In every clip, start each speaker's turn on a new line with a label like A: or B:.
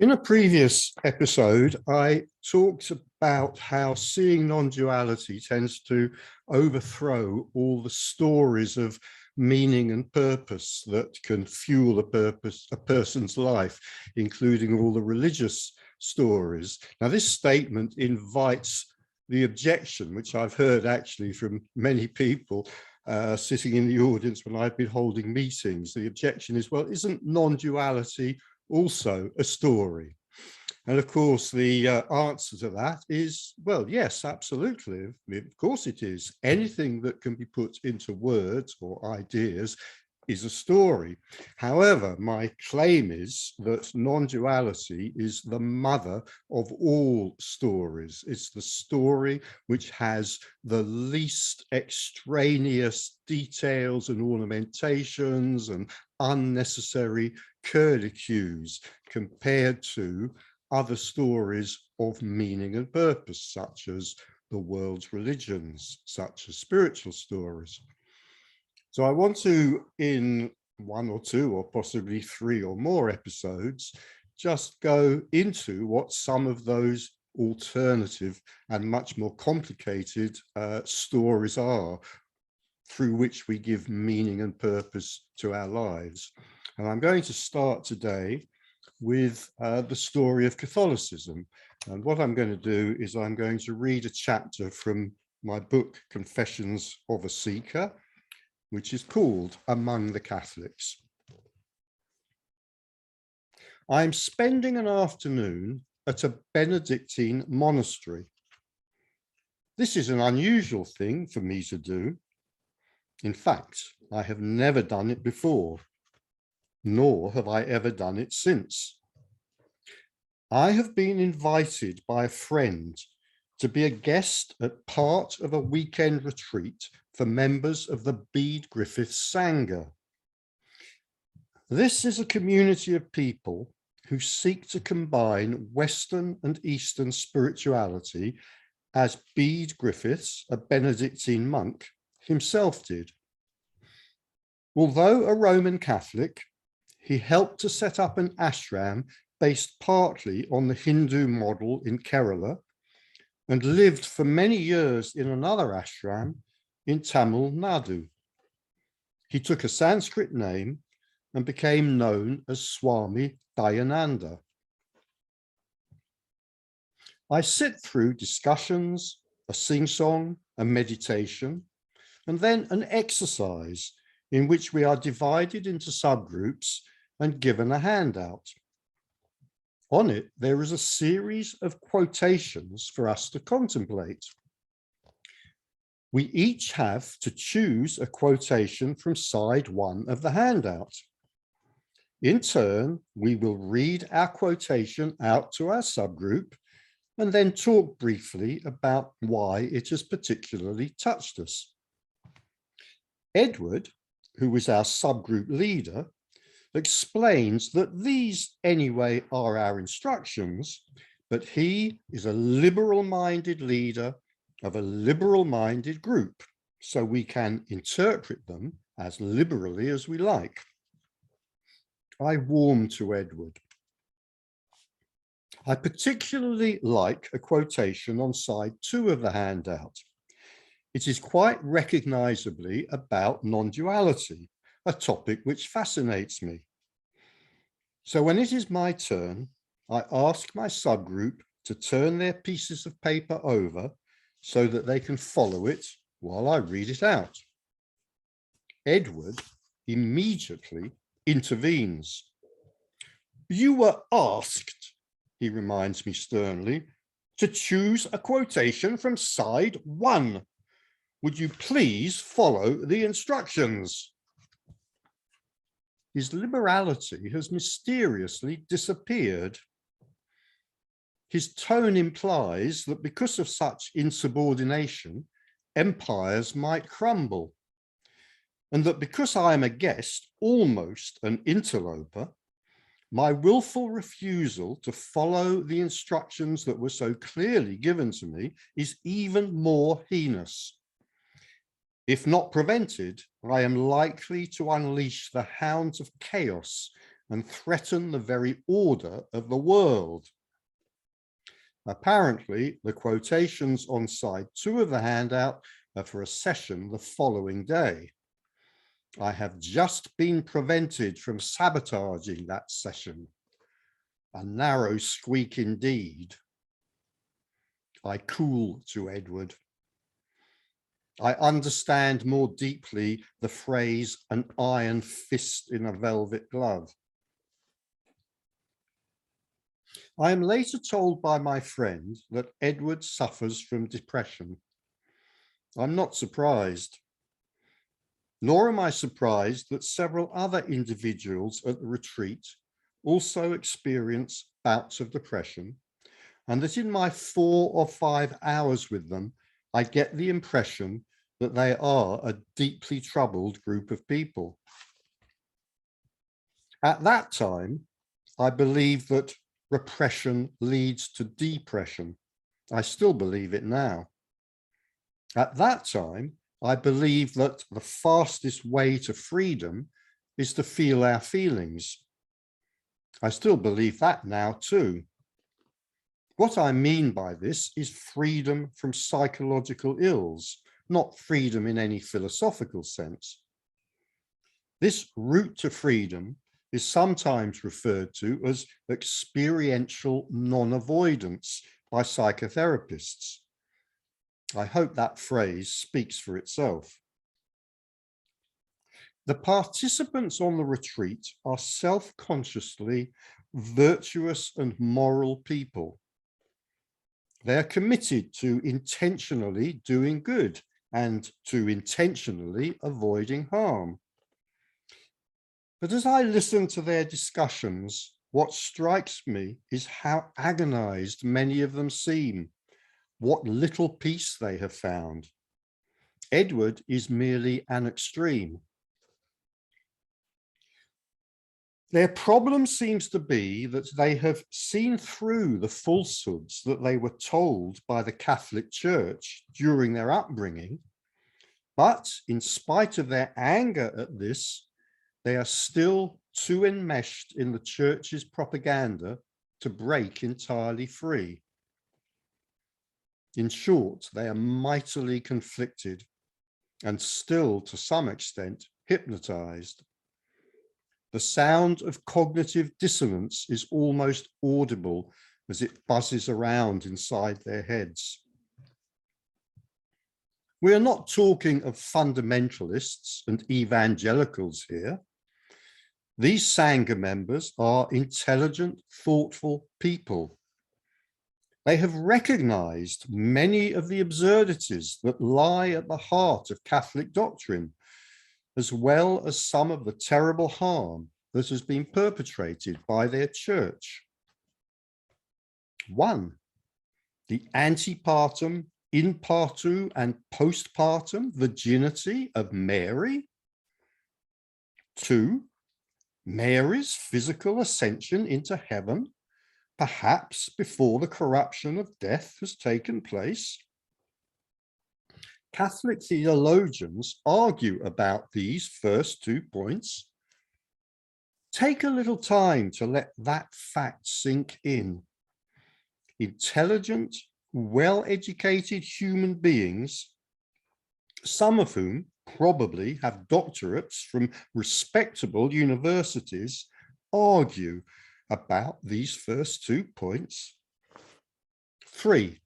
A: In a previous episode, I talked about how seeing non-duality tends to overthrow all the stories of meaning and purpose that can fuel a person's life, including all the religious stories. Now, this statement invites the objection, which I've heard actually from many people sitting in the audience when I've been holding meetings. The objection is, well, isn't non-duality also a story? And of course, the answer to that is, well, yes, absolutely. Of course it is. Anything that can be put into words or ideas is a story. However, my claim is that non-duality is the mother of all stories. It's the story which has the least extraneous details and ornamentations and unnecessary curlicues compared to other stories of meaning and purpose, such as the world's religions, such as spiritual stories. So I want to, in one or two or possibly three or more episodes, just go into what some of those alternative and much more complicated stories are through which we give meaning and purpose to our lives. And I'm going to start today with the story of Catholicism. And what I'm going to do is I'm going to read a chapter from my book, Confessions of a Seeker, which is called Among the Catholics. I'm spending an afternoon at a Benedictine monastery. This is an unusual thing for me to do. In fact, I have never done it before, nor have I ever done it since. I have been invited by a friend to be a guest at part of a weekend retreat for members of the Bede Griffiths Sangha. This is a community of people who seek to combine Western and Eastern spirituality as Bede Griffiths, a Benedictine monk, himself did. Although a Roman Catholic, he helped to set up an ashram based partly on the Hindu model in Kerala and lived for many years in another ashram in Tamil Nadu. He took a Sanskrit name and became known as Swami Dayananda. I sit through discussions, a sing-song, a meditation, and then an exercise in which we are divided into subgroups and given a handout. On it, there is a series of quotations for us to contemplate. We each have to choose a quotation from side one of the handout. In turn, we will read our quotation out to our subgroup and then talk briefly about why it has particularly touched us. Edward, who is our subgroup leader, explains that these anyway are our instructions, but he is a liberal-minded leader of a liberal-minded group, so we can interpret them as liberally as we like. I warm to Edward. I particularly like a quotation on side 2 of the handout. It is quite recognizably about non-duality, a topic which fascinates me. So when it is my turn, I ask my subgroup to turn their pieces of paper over so that they can follow it while I read it out. Edward immediately intervenes. You were asked, he reminds me sternly, to choose a quotation from side 1. Would you please follow the instructions? His liberality has mysteriously disappeared. His tone implies that because of such insubordination, empires might crumble, and that because I am a guest, almost an interloper, my willful refusal to follow the instructions that were so clearly given to me is even more heinous. If not prevented, I am likely to unleash the hounds of chaos and threaten the very order of the world. Apparently, the quotations on side 2 of the handout are for a session the following day. I have just been prevented from sabotaging that session. A narrow squeak indeed. I cool to Edward. I understand more deeply the phrase, an iron fist in a velvet glove. I am later told by my friend that Edward suffers from depression. I'm not surprised. Nor am I surprised that several other individuals at the retreat also experience bouts of depression, and that in my 4 or 5 hours with them, I get the impression that they are a deeply troubled group of people. At that time, I believed that repression leads to depression. I still believe it now. At that time, I believed that the fastest way to freedom is to feel our feelings. I still believe that now too. What I mean by this is freedom from psychological ills, not freedom in any philosophical sense. This route to freedom is sometimes referred to as experiential non-avoidance by psychotherapists. I hope that phrase speaks for itself. The participants on the retreat are self-consciously virtuous and moral people. They are committed to intentionally doing good and to intentionally avoiding harm. But as I listen to their discussions, what strikes me is how agonized many of them seem, what little peace they have found. Edward is merely an extreme. Their problem seems to be that they have seen through the falsehoods that they were told by the Catholic Church during their upbringing, but in spite of their anger at this, they are still too enmeshed in the Church's propaganda to break entirely free. In short, they are mightily conflicted and still, to some extent, hypnotized. The sound of cognitive dissonance is almost audible as it buzzes around inside their heads. We are not talking of fundamentalists and evangelicals here. These Sangha members are intelligent, thoughtful people. They have recognized many of the absurdities that lie at the heart of Catholic doctrine, as well as some of the terrible harm that has been perpetrated by their church. 1, the antepartum, in partu, and postpartum virginity of Mary. 2, Mary's physical ascension into heaven, perhaps before the corruption of death has taken place. Catholic theologians argue about these first 2 points. Take a little time to let that fact sink in. Intelligent, well-educated human beings, some of whom probably have doctorates from respectable universities, argue about these first 2 points. 3,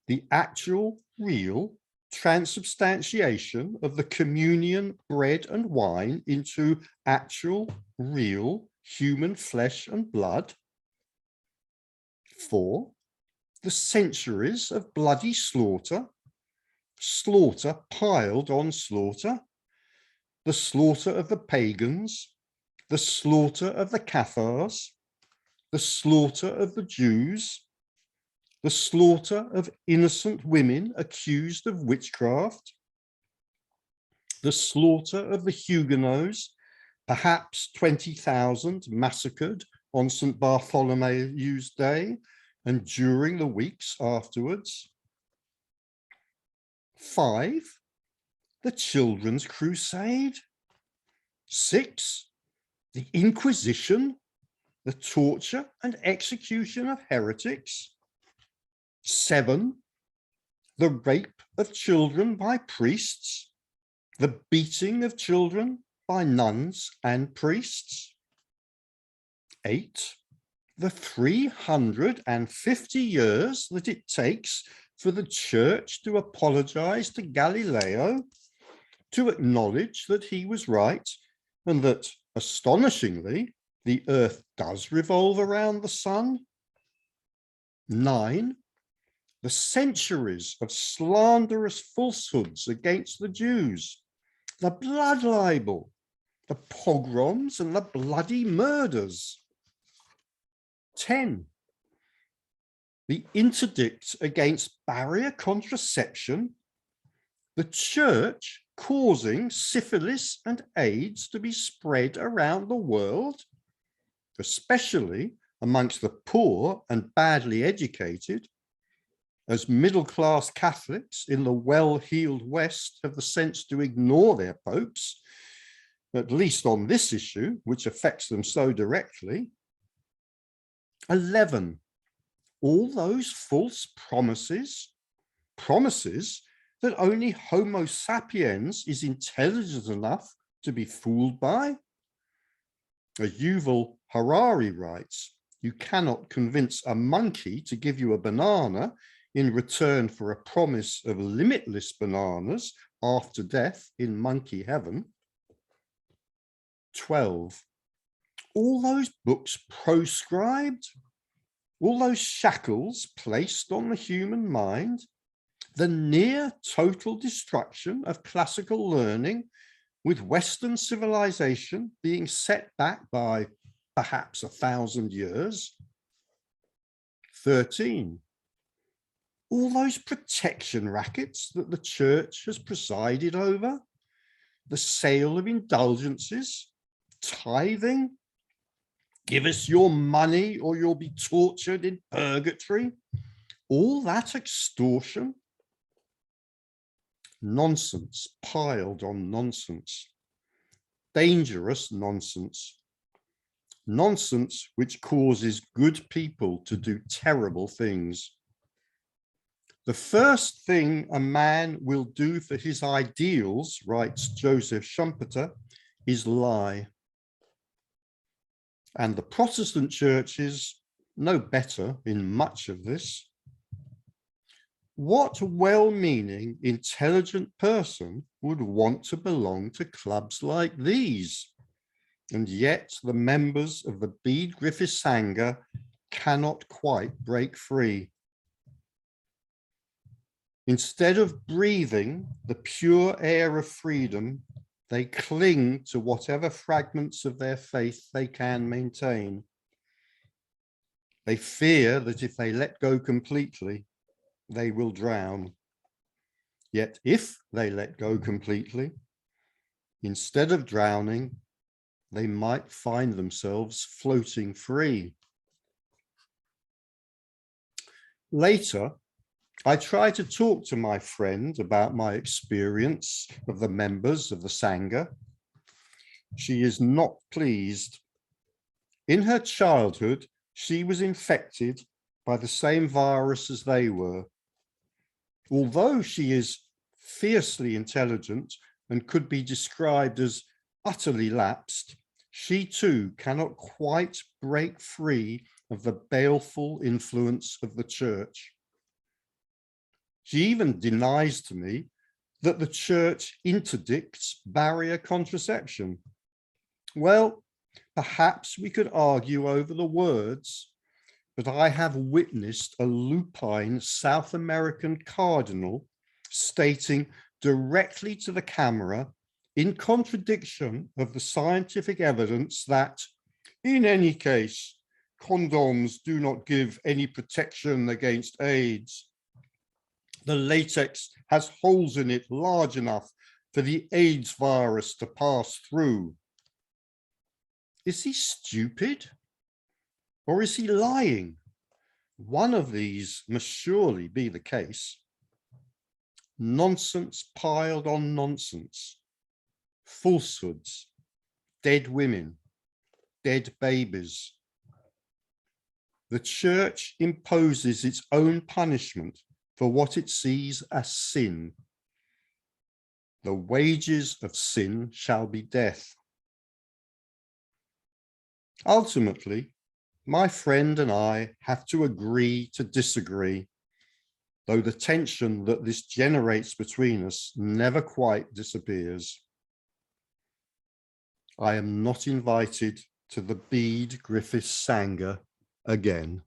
A: the actual, real transubstantiation of the communion bread and wine into actual, real human flesh and blood. 4, the centuries of bloody slaughter, slaughter piled on slaughter, the slaughter of the pagans, the slaughter of the Cathars, the slaughter of the Jews, the slaughter of innocent women accused of witchcraft, the slaughter of the Huguenots, perhaps 20,000 massacred on St. Bartholomew's Day and during the weeks afterwards. 5, the Children's Crusade. 6, the Inquisition, the torture and execution of heretics. 7, the rape of children by priests, the beating of children by nuns and priests. 8, the 350 years that it takes for the church to apologize to Galileo, to acknowledge that he was right and that, astonishingly, the earth does revolve around the sun. 9, the centuries of slanderous falsehoods against the Jews, the blood libel, the pogroms and the bloody murders. 10, the interdict against barrier contraception, the church causing syphilis and AIDS to be spread around the world, especially amongst the poor and badly educated, as middle-class Catholics in the well-heeled West have the sense to ignore their popes, at least on this issue, which affects them so directly. 11, all those false promises that only Homo sapiens is intelligent enough to be fooled by. As Yuval Harari writes, you cannot convince a monkey to give you a banana in return for a promise of limitless bananas after death in monkey heaven. 12, all those books proscribed, all those shackles placed on the human mind, the near total destruction of classical learning, with Western civilization being set back by perhaps 1,000 years. 13, all those protection rackets that the church has presided over, the sale of indulgences, tithing, give us your money or you'll be tortured in purgatory, all that extortion. Nonsense piled on nonsense, dangerous nonsense, nonsense which causes good people to do terrible things. The first thing a man will do for his ideals, writes Joseph Schumpeter, is lie. And the Protestant churches know better in much of this. What well-meaning, intelligent person would want to belong to clubs like these? And yet the members of the Bede Griffith Sangha cannot quite break free. Instead of breathing the pure air of freedom, they cling to whatever fragments of their faith they can maintain. They fear that if they let go completely, they will drown. Yet if they let go completely, instead of drowning, they might find themselves floating free. Later, I tried to talk to my friend about my experience of the members of the Sangha. She is not pleased. In her childhood, she was infected by the same virus as they were. Although she is fiercely intelligent and could be described as utterly lapsed, she too cannot quite break free of the baleful influence of the church. She even denies to me that the church interdicts barrier contraception. Well, perhaps we could argue over the words, but I have witnessed a lupine South American cardinal stating directly to the camera, in contradiction of the scientific evidence, that in any case, condoms do not give any protection against AIDS. The latex has holes in it large enough for the AIDS virus to pass through. Is he stupid? Or is he lying? One of these must surely be the case. Nonsense piled on nonsense. Falsehoods, dead women, dead babies. The church imposes its own punishment for what it sees as sin. The wages of sin shall be death. Ultimately, my friend and I have to agree to disagree, though the tension that this generates between us never quite disappears. I am not invited to the Bede Griffiths Sangha again.